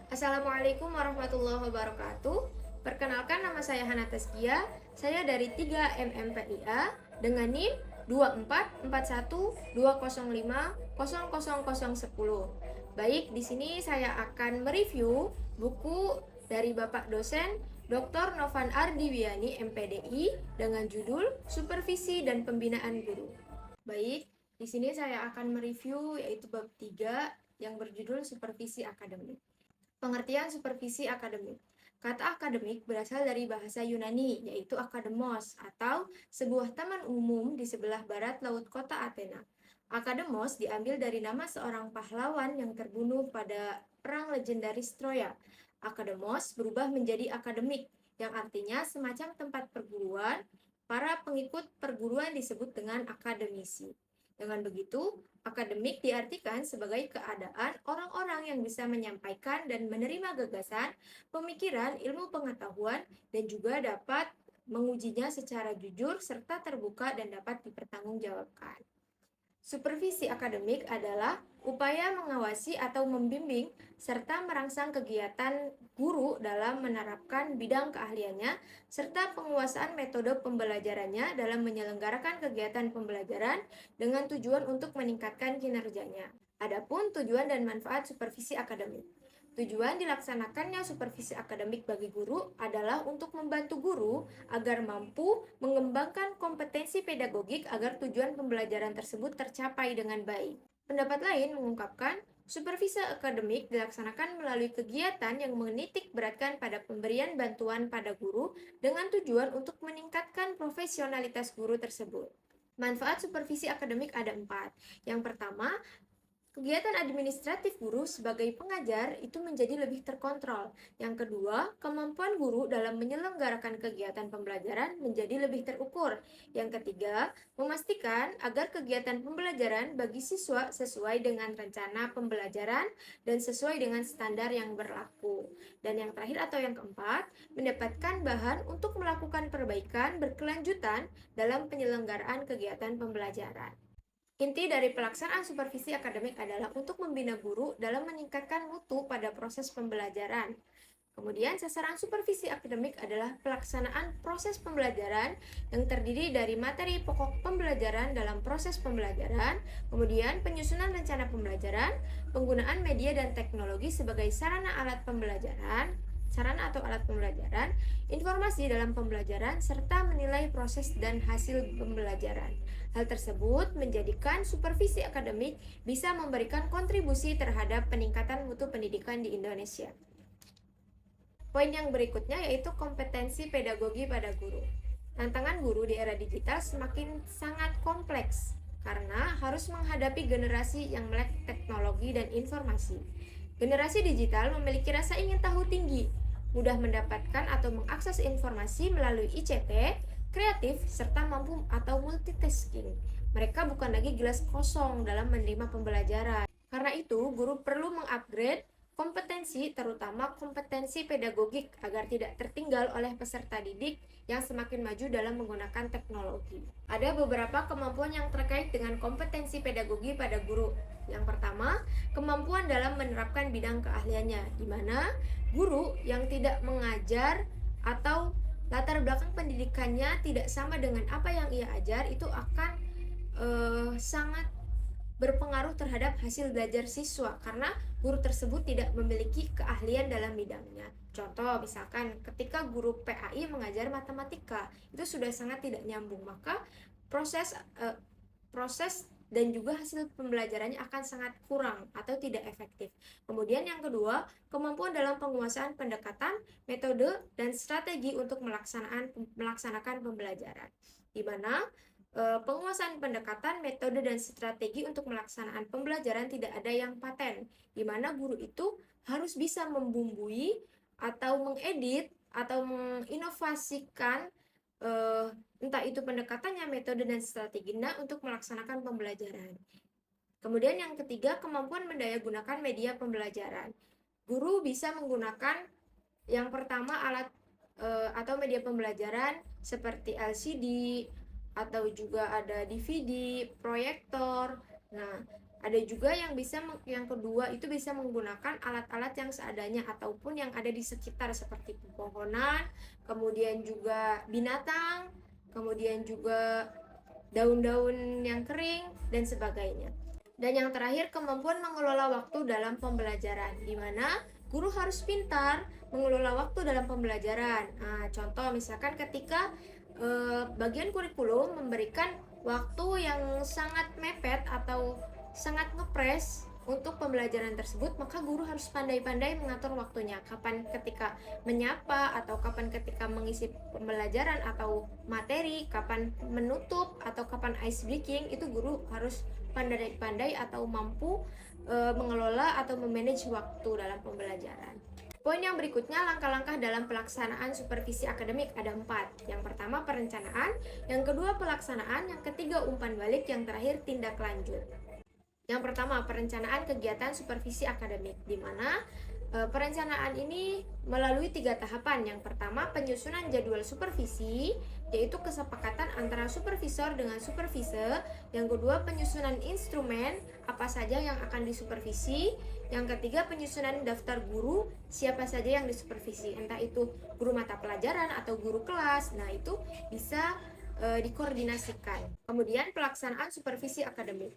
Assalamualaikum warahmatullahi wabarakatuh. Perkenalkan, nama saya Hana Tazkia. Saya dari 3MMPIA dengan NIM 244120500010. Baik, di sini saya akan mereview buku dari Bapak dosen Dr. Novan Ardiwiani MPDI dengan judul Supervisi dan Pembinaan Guru. Baik, di sini saya akan mereview yaitu bab 3 yang berjudul Supervisi Akademik. Pengertian supervisi akademik. Kata akademik berasal dari bahasa Yunani, yaitu akademos, atau sebuah taman umum di sebelah barat laut kota Athena. Akademos diambil dari nama seorang pahlawan yang terbunuh pada perang legendaris Troya. Akademos berubah menjadi akademik, yang artinya semacam tempat perguruan. Para pengikut perguruan disebut dengan akademisi. Dengan begitu, akademik diartikan sebagai keadaan orang-orang yang bisa menyampaikan dan menerima gagasan, pemikiran, ilmu pengetahuan, dan juga dapat mengujinya secara jujur serta terbuka dan dapat dipertanggungjawabkan. Supervisi akademik adalah upaya mengawasi atau membimbing serta merangsang kegiatan guru dalam menerapkan bidang keahliannya serta penguasaan metode pembelajarannya dalam menyelenggarakan kegiatan pembelajaran dengan tujuan untuk meningkatkan kinerjanya. Adapun tujuan dan manfaat supervisi akademik. Tujuan dilaksanakannya supervisi akademik bagi guru adalah untuk membantu guru agar mampu mengembangkan kompetensi pedagogik agar tujuan pembelajaran tersebut tercapai dengan baik. Pendapat lain mengungkapkan, supervisi akademik dilaksanakan melalui kegiatan yang menitik beratkan pada pemberian bantuan pada guru dengan tujuan untuk meningkatkan profesionalitas guru tersebut. Manfaat supervisi akademik ada 4. Yang pertama, kegiatan administratif guru sebagai pengajar itu menjadi lebih terkontrol. Yang kedua, kemampuan guru dalam menyelenggarakan kegiatan pembelajaran menjadi lebih terukur. Yang ketiga, memastikan agar kegiatan pembelajaran bagi siswa sesuai dengan rencana pembelajaran dan sesuai dengan standar yang berlaku. Dan yang terakhir atau yang keempat, mendapatkan bahan untuk melakukan perbaikan berkelanjutan dalam penyelenggaraan kegiatan pembelajaran. Inti dari pelaksanaan supervisi akademik adalah untuk membina guru dalam meningkatkan mutu pada proses pembelajaran. Kemudian, sasaran supervisi akademik adalah pelaksanaan proses pembelajaran yang terdiri dari materi pokok pembelajaran dalam proses pembelajaran, kemudian penyusunan rencana pembelajaran, penggunaan media dan teknologi sebagai sarana atau alat pembelajaran, informasi dalam pembelajaran, serta menilai proses dan hasil pembelajaran. Hal tersebut menjadikan supervisi akademik bisa memberikan kontribusi terhadap peningkatan mutu pendidikan di Indonesia. Poin yang berikutnya yaitu kompetensi pedagogi pada guru. Tantangan guru di era digital semakin sangat kompleks karena harus menghadapi generasi yang melek teknologi dan informasi. Generasi digital memiliki rasa ingin tahu tinggi, mudah mendapatkan atau mengakses informasi melalui ICT, kreatif, serta mampu atau multitasking. Mereka bukan lagi gelas kosong dalam menerima pembelajaran. Karena itu, guru perlu mengupgrade kompetensi, terutama kompetensi pedagogik, agar tidak tertinggal oleh peserta didik yang semakin maju dalam menggunakan teknologi. Ada beberapa kemampuan yang terkait dengan kompetensi pedagogi pada guru. Yang pertama, kemampuan dalam menerapkan bidang keahliannya, di mana guru yang tidak mengajar atau latar belakang pendidikannya tidak sama dengan apa yang ia ajar itu akan sangat berpengaruh terhadap hasil belajar siswa karena guru tersebut tidak memiliki keahlian dalam bidangnya. Contoh, misalkan ketika guru PAI mengajar matematika, itu sudah sangat tidak nyambung, maka proses dan juga hasil pembelajarannya akan sangat kurang atau tidak efektif. Kemudian yang kedua, kemampuan dalam penguasaan pendekatan, metode, dan strategi untuk melaksanakan pembelajaran. Di mana penguasaan pendekatan, metode, dan strategi untuk melaksanaan pembelajaran tidak ada yang paten, di mana guru itu harus bisa membumbui atau mengedit atau menginovasikan entah itu pendekatannya, metode, dan strateginya untuk melaksanakan pembelajaran. Kemudian yang ketiga, kemampuan mendayagunakan media pembelajaran. Guru bisa menggunakan yang pertama alat atau media pembelajaran seperti LCD atau juga ada DVD, proyektor. Nah, Ada juga yang kedua itu bisa menggunakan alat-alat yang seadanya ataupun yang ada di sekitar seperti pepohonan, kemudian juga binatang, kemudian juga daun-daun yang kering dan sebagainya. Dan yang terakhir, kemampuan mengelola waktu dalam pembelajaran, di mana guru harus pintar mengelola waktu dalam pembelajaran. Nah, contoh misalkan ketika bagian kurikulum memberikan waktu yang sangat mepet atau sangat ngepres untuk pembelajaran tersebut, maka guru harus pandai-pandai mengatur waktunya. Kapan ketika menyapa atau kapan ketika mengisi pembelajaran atau materi, kapan menutup atau kapan ice breaking, itu guru harus pandai-pandai atau mampu mengelola atau memanage waktu dalam pembelajaran. Poin yang berikutnya, langkah-langkah dalam pelaksanaan supervisi akademik ada 4. Yang pertama perencanaan, yang kedua pelaksanaan, yang ketiga umpan balik, yang terakhir tindak lanjut. Yang pertama, perencanaan kegiatan supervisi akademik, di mana perencanaan ini melalui 3 tahapan. Yang pertama, penyusunan jadwal supervisi, yaitu kesepakatan antara supervisor dengan supervisor. Yang kedua, penyusunan instrumen, apa saja yang akan disupervisi. Yang ketiga, penyusunan daftar guru, siapa saja yang disupervisi, entah itu guru mata pelajaran atau guru kelas. Nah, itu bisa dikoordinasikan. Kemudian, pelaksanaan supervisi akademik.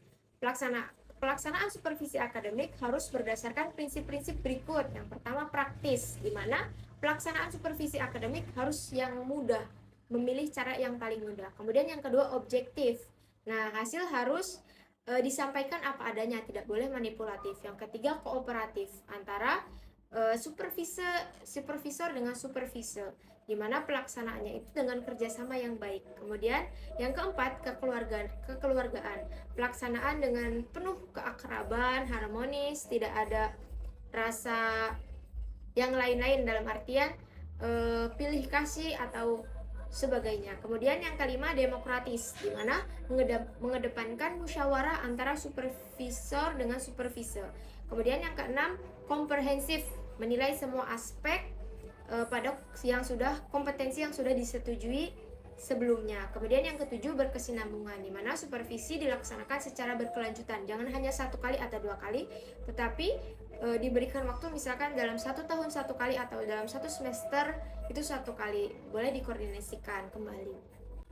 Pelaksanaan supervisi akademik harus berdasarkan prinsip-prinsip berikut. Yang pertama, praktis, di mana pelaksanaan supervisi akademik harus yang mudah, memilih cara yang paling mudah. Kemudian yang kedua, objektif. Nah, hasil harus disampaikan apa adanya, tidak boleh manipulatif. Yang ketiga, kooperatif antara supervisor dengan supervisor, di mana pelaksanaannya itu dengan kerjasama yang baik. Kemudian yang keempat, kekeluargaan. Pelaksanaan dengan penuh keakraban, harmonis, tidak ada rasa yang lain-lain dalam artian pilih kasih atau sebagainya. Kemudian yang kelima, demokratis, di mana mengedepankan musyawarah antara supervisor dengan supervisor. Kemudian yang keenam, komprehensif, menilai semua aspek pada kompetensi yang sudah disetujui sebelumnya. Kemudian yang ketujuh, berkesinambungan, di mana supervisi dilaksanakan secara berkelanjutan, jangan hanya 1 kali atau 2 kali, tetapi diberikan waktu misalkan dalam 1 tahun 1 kali atau dalam 1 semester itu 1 kali, boleh dikoordinasikan kembali.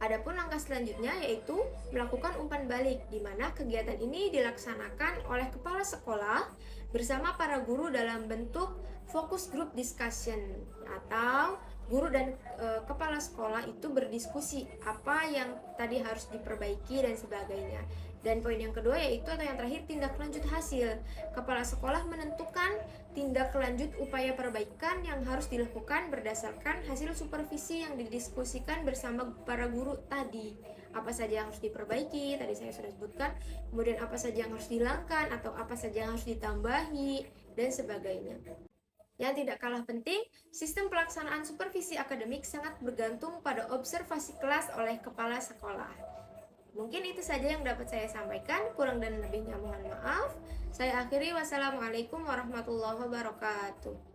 Adapun langkah selanjutnya yaitu melakukan umpan balik, di mana kegiatan ini dilaksanakan oleh kepala sekolah bersama para guru dalam bentuk focus group discussion, atau guru dan kepala sekolah itu berdiskusi apa yang tadi harus diperbaiki dan sebagainya. Dan poin yang kedua yaitu atau yang terakhir, tindak lanjut hasil. Kepala sekolah menentukan tindak lanjut upaya perbaikan yang harus dilakukan berdasarkan hasil supervisi yang didiskusikan bersama para guru tadi. Apa saja yang harus diperbaiki, tadi saya sudah sebutkan. Kemudian apa saja yang harus dihilangkan atau apa saja yang harus ditambahi dan sebagainya. Yang tidak kalah penting, sistem pelaksanaan supervisi akademik sangat bergantung pada observasi kelas oleh kepala sekolah. Mungkin itu saja yang dapat saya sampaikan, kurang dan lebihnya mohon maaf. Saya akhiri, wassalamualaikum warahmatullahi wabarakatuh.